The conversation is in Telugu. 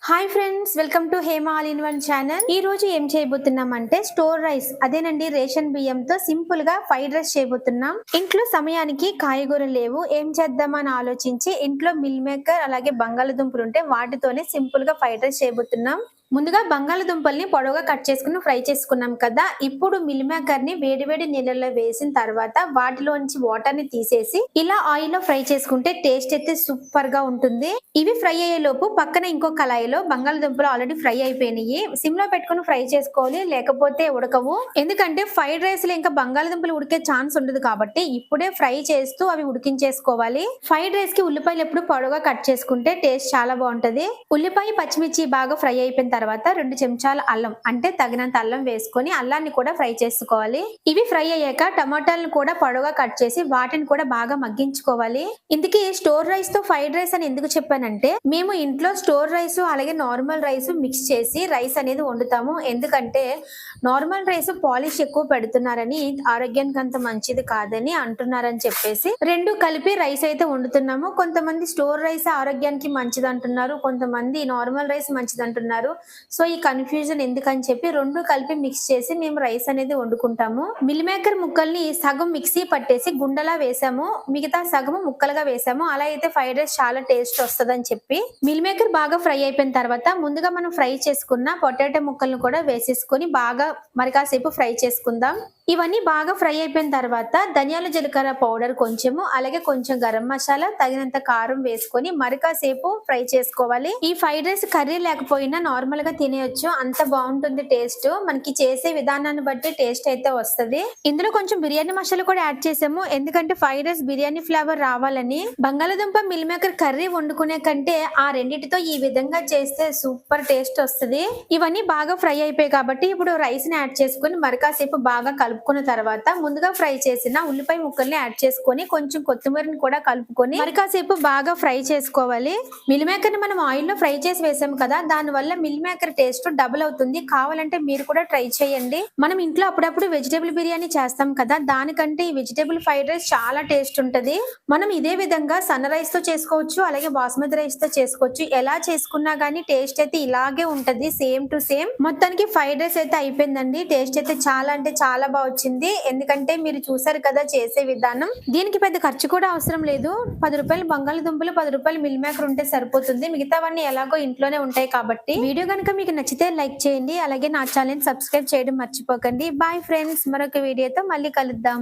Hi friends, welcome to Hema all in one channel. ఈ రోజు ఏం చేయబోతున్నామంటే స్టోర్ రైస్, అదేనండి రేషన్ బియ్యంతో సింపుల్ గా ఫ్రైడ్ రైస్ చేయబోతున్నాం. ఇంట్లో సమయానికి కాయగూరలు లేవు, ఏం చేద్దామని ఆలోచించి ఇంట్లో మిల్ మేకర్ అలాగే బంగాళదుంపలు ఉంటే వాటితోనే సింపుల్ గా ఫ్రైడ్ రైస్ చేయబోతున్నాం. ముందుగా బంగాళదుంపల్ని పొడవుగా కట్ చేసుకుని ఫ్రై చేసుకున్నాం కదా. ఇప్పుడు మిల్ మేకర్ ని వేడివేడి నీళ్ళలో వేసిన తర్వాత వాటిలోంచి వాటర్ ని తీసేసి ఇలా ఆయిల్ లో ఫ్రై చేసుకుంటే టేస్ట్ అయితే సూపర్ గా ఉంటుంది. ఇవి ఫ్రై అయ్యే లోపు పక్కన ఇంకో కళాయిలో బంగాళదుంపలు ఆల్రెడీ ఫ్రై అయిపోయినాయి. సిమ్ లో పెట్టుకుని ఫ్రై చేసుకోవాలి, లేకపోతే ఉడకవు. ఎందుకంటే ఫ్రైడ్ రైస్ లో ఇంకా బంగాళదుంపలు ఉడికే ఛాన్స్ ఉండదు కాబట్టి ఇప్పుడే ఫ్రై చేస్తూ అవి ఉడికించేసుకోవాలి. ఫ్రైడ్ రైస్ కి ఉల్లిపాయలు ఎప్పుడు పొడవుగా కట్ చేసుకుంటే టేస్ట్ చాలా బాగుంటది. ఉల్లిపాయ పచ్చిమిర్చి బాగా ఫ్రై అయిపోయిన తర్వాత 2 చెంచాల అల్లం, అంటే తగినంత అల్లం వేసుకొని అల్లాన్ని కూడా ఫ్రై చేసుకోవాలి. ఇవి ఫ్రై అయ్యాక టమాటాలను కూడా పొడవుగా కట్ చేసి వాటిని కూడా బాగా మగ్గించుకోవాలి. ఇందుకే స్టోర్ రైస్ తో ఫ్రైడ్ రైస్ అని ఎందుకు చెప్పానంటే, మేము ఇంట్లో స్టోర్ రైస్ అలాగే నార్మల్ రైస్ మిక్స్ చేసి రైస్ అనేది వండుతాము. ఎందుకంటే నార్మల్ రైస్ పాలిష్ ఎక్కువ పెడుతున్నారని, ఆరోగ్యానికి అంత మంచిది కాదని అంటున్నారని చెప్పేసి రెండు కలిపి రైస్ అయితే వండుతున్నాము. కొంతమంది స్టోర్ రైస్ ఆరోగ్యానికి మంచిది అంటున్నారు, కొంతమంది నార్మల్ రైస్ మంచిది అంటున్నారు. సో ఈ కన్ఫ్యూజన్ ఎందుకని చెప్పి రెండు కలిపి మిక్స్ చేసి మేము రైస్ అనేది వండుకుంటాము. మిల్ మేకర్ ముక్కల్ని సగం మిక్సీ పట్టేసి గుండలా వేసాము, మిగతా సగం ముక్కలుగా వేసాము. అలా అయితే ఫ్రైడ్ రైస్ చాలా టేస్ట్ వస్తుందని చెప్పి మిల్ మేకర్ బాగా ఫ్రై అయిపోయిన తర్వాత ముందుగా మనం ఫ్రై చేసుకున్న పొటాటో ముక్కలను కూడా వేసేసుకొని బాగా మరి కాసేపు ఫ్రై చేసుకుందాం. ఇవన్నీ బాగా ఫ్రై అయిపోయిన తర్వాత ధనియాల జీలకర్ర పౌడర్ కొంచెము, అలాగే కొంచెం గరం మసాలా, తగినంత కారం వేసుకొని మరి కాసేపు ఫ్రై చేసుకోవాలి. ఈ ఫ్రైడ్ రైస్ కర్రీ లేకపోయినా నార్మల్ గా తినేయొచ్చు, అంత బాగుంటుంది టేస్ట్. మనకి చేసే విధానాన్ని బట్టి టేస్ట్ అయితే వస్తది. ఇందులో కొంచెం బిర్యానీ మసాలా కూడా యాడ్ చేసాము, ఎందుకంటే ఫ్రైడ్ రైస్ బిర్యానీ ఫ్లేవర్ రావాలని. బంగాళదుంప మిల్ మేకర్ కర్రీ వండుకునే కంటే ఆ రెండిటితో ఈ విధంగా చేస్తే సూపర్ టేస్ట్ వస్తుంది. ఇవన్నీ బాగా ఫ్రై అయిపోయాయి కాబట్టి ఇప్పుడు రైస్ ని యాడ్ చేసుకుని మరి కాసేపు బాగా కలుపుకున్న తర్వాత ముందుగా ఫ్రై చేసిన ఉల్లిపాయ ముక్కల్ని యాడ్ చేసుకొని కొంచెం కొత్తిమీరని కూడా కలుపుకొని మరి కాసేపు బాగా ఫ్రై చేసుకోవాలి. మిల్ మేకర్ ని మనం ఆయిల్ లో ఫ్రై చేసి వేసాము కదా, దాని వల్ల మిల్ మేకర్ టేస్ట్ డబుల్ అవుతుంది. కావాలంటే మీరు కూడా ట్రై చేయండి. మనం ఇంట్లో అప్పుడప్పుడు వెజిటేబుల్ బిర్యానీ చేస్తాం కదా, దానికంటే ఈ వెజిటేబుల్ ఫ్రైడ్ రైస్ చాలా టేస్ట్ ఉంటది. మనం ఇదే విధంగా సన్న రైస్ తో చేసుకోవచ్చు, అలాగే బాస్మతి రైస్ తో చేసుకోవచ్చు. ఎలా చేసుకున్నా గానీ టేస్ట్ అయితే ఇలాగే ఉంటది, సేమ్ టు సేమ్. మొత్తానికి ఫ్రైడ్ రైస్ అయితే అయిపోయిందండి. టేస్ట్ అయితే చాలా అంటే చాలా బాగా వచ్చింది. ఎందుకంటే మీరు చూసారు కదా చేసే విధానం. దీనికి పెద్ద ఖర్చు కూడా అవసరం లేదు. 10 రూపాయలు బంగాళదుంపలు, 10 రూపాయలు మిల్ మేకర్ ఉంటే సరిపోతుంది. మిగతావన్నీ ఎలాగో ఇంట్లోనే ఉంటాయి కాబట్టి. వీడియో కనుక మీకు నచ్చితే లైక్ చేయండి, అలాగే నా ఛానల్ సబ్స్క్రైబ్ చేయడం మర్చిపోకండి. బాయ్ ఫ్రెండ్స్, మరొక వీడియోతో మళ్ళీ కలుద్దాం.